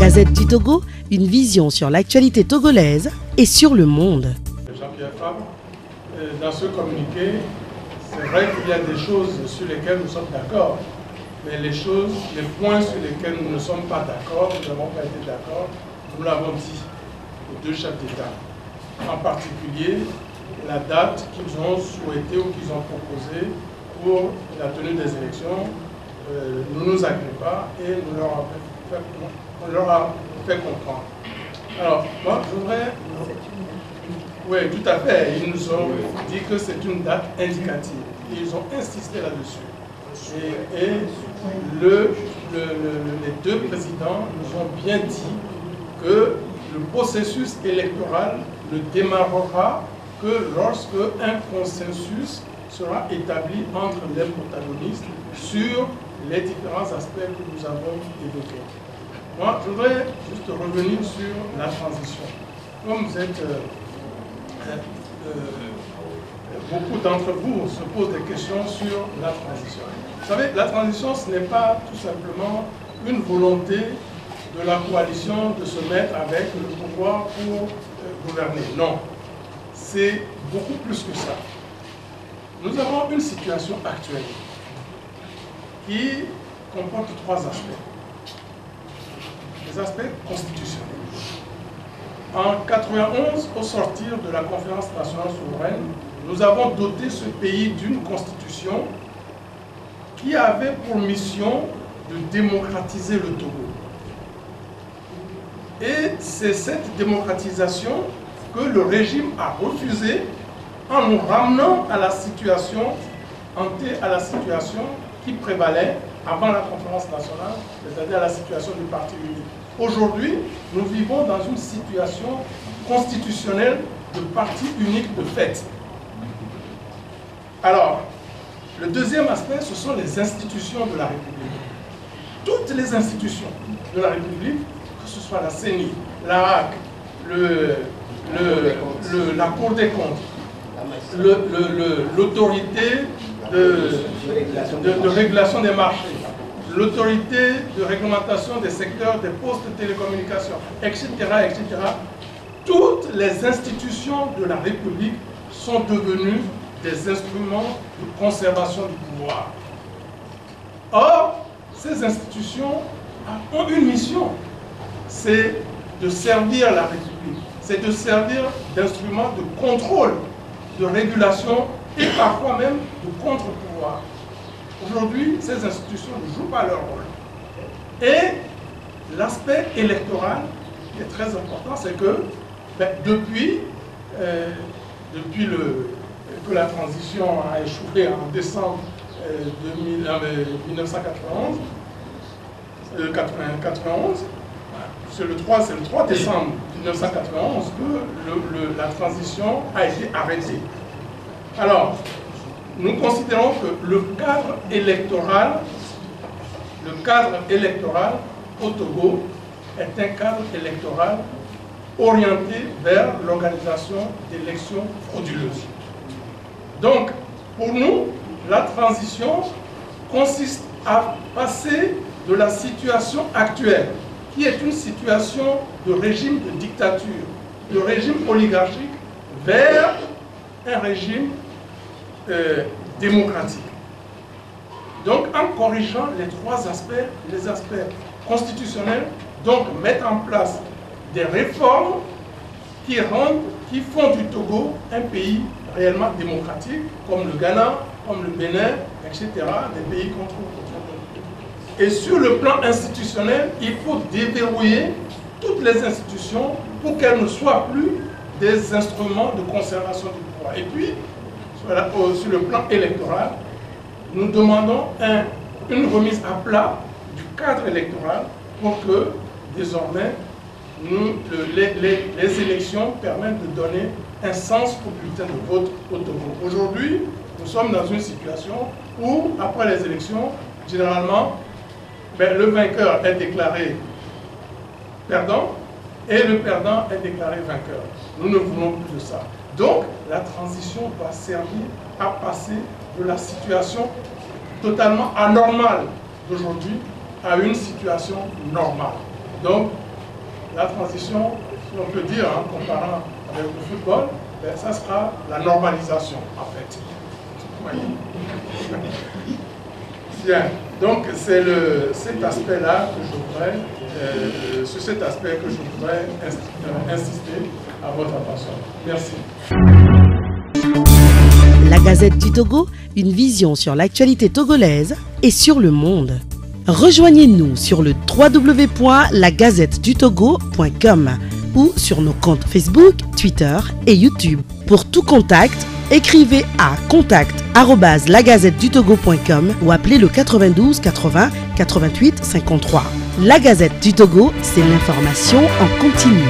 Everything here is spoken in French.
Gazette du Togo, une vision sur l'actualité togolaise et sur le monde. Jean-Pierre Fabre, dans ce communiqué, c'est vrai qu'il y a des choses sur lesquelles nous sommes d'accord, mais les points sur lesquels nous ne sommes pas d'accord, nous n'avons pas été d'accord, nous l'avons dit aux deux chefs d'État. En particulier, la date qu'ils ont souhaité ou qu'ils ont proposée pour la tenue des élections ne nous agrée pas et on leur a fait comprendre. Alors, moi, je voudrais... Oui, tout à fait. Ils nous ont dit que c'est une date indicative. Et ils ont insisté là-dessus. Et les deux présidents nous ont bien dit que le processus électoral ne démarrera que lorsque un consensus sera établi entre les protagonistes sur les différents aspects que nous avons évoqués. Moi, je voudrais juste revenir sur la transition. Comme vous êtes... beaucoup d'entre vous se posent des questions sur la transition. Vous savez, la transition, ce n'est pas tout simplement une volonté de la coalition de se mettre avec le pouvoir pour gouverner. Non, c'est beaucoup plus que ça. Nous avons une situation actuelle qui comporte trois aspects. Les aspects constitutionnels. En 1991, au sortir de la conférence nationale souveraine, nous avons doté ce pays d'une constitution qui avait pour mission de démocratiser le Togo. Et c'est cette démocratisation que le régime a refusée en nous ramenant à la situation, qui prévalait avant la conférence nationale, c'est-à-dire à la situation du parti unique. Aujourd'hui, nous vivons dans une situation constitutionnelle de parti unique de fait. Alors, le deuxième aspect, ce sont les institutions de la République. Toutes les institutions de la République, que ce soit la CENI, la RAC, la Cour des comptes, l'autorité de régulation des marchés, l'autorité de réglementation des secteurs des postes de télécommunications, etc., etc., toutes les institutions de la République sont devenues des instruments de conservation du pouvoir. Or, ces institutions ont une mission, c'est de servir la République, c'est de servir d'instruments de contrôle, de régulation et parfois même de contre-pouvoir. Aujourd'hui, ces institutions ne jouent pas leur rôle. Et l'aspect électoral qui est très important, c'est que depuis que la transition a échoué en décembre 1991, c'est le 3 décembre 1991 que la transition a été arrêtée. Alors, nous considérons que le cadre électoral au Togo est un cadre électoral orienté vers l'organisation d'élections frauduleuses. Donc, pour nous, la transition consiste à passer de la situation actuelle, qui est une situation de régime de dictature, de régime oligarchique, vers un régime démocratique. Donc, en corrigeant les trois aspects, les aspects constitutionnels, donc mettre en place des réformes qui font du Togo un pays réellement démocratique, comme le Ghana, comme le Bénin, etc., des pays qu'on trouve autour de nous. Et sur le plan institutionnel, il faut déverrouiller toutes les institutions pour qu'elles ne soient plus des instruments de conservation du pouvoir. Et puis, sur le plan électoral, nous demandons une remise à plat du cadre électoral pour que, désormais, les élections permettent de donner un sens au bulletin de vote au Togo. Aujourd'hui, nous sommes dans une situation où, après les élections, généralement, le vainqueur est déclaré perdant et le perdant est déclaré vainqueur. Nous ne voulons plus de ça. Donc, la transition doit servir à passer de la situation totalement anormale d'aujourd'hui à une situation normale. Donc, la transition, si on peut dire, comparant avec le football, ça sera la normalisation, en fait. Bien, donc c'est cet aspect-là que je voudrais, sur cet aspect que je voudrais insister à votre attention. Merci. La Gazette du Togo, une vision sur l'actualité togolaise et sur le monde. Rejoignez-nous sur le www.lagazettedutogo.com ou sur nos comptes Facebook, Twitter et YouTube. Pour tout contact, écrivez à contact@lagazettedutogo.com ou appelez le 92 80 88 53. La Gazette du Togo, c'est l'information en continu.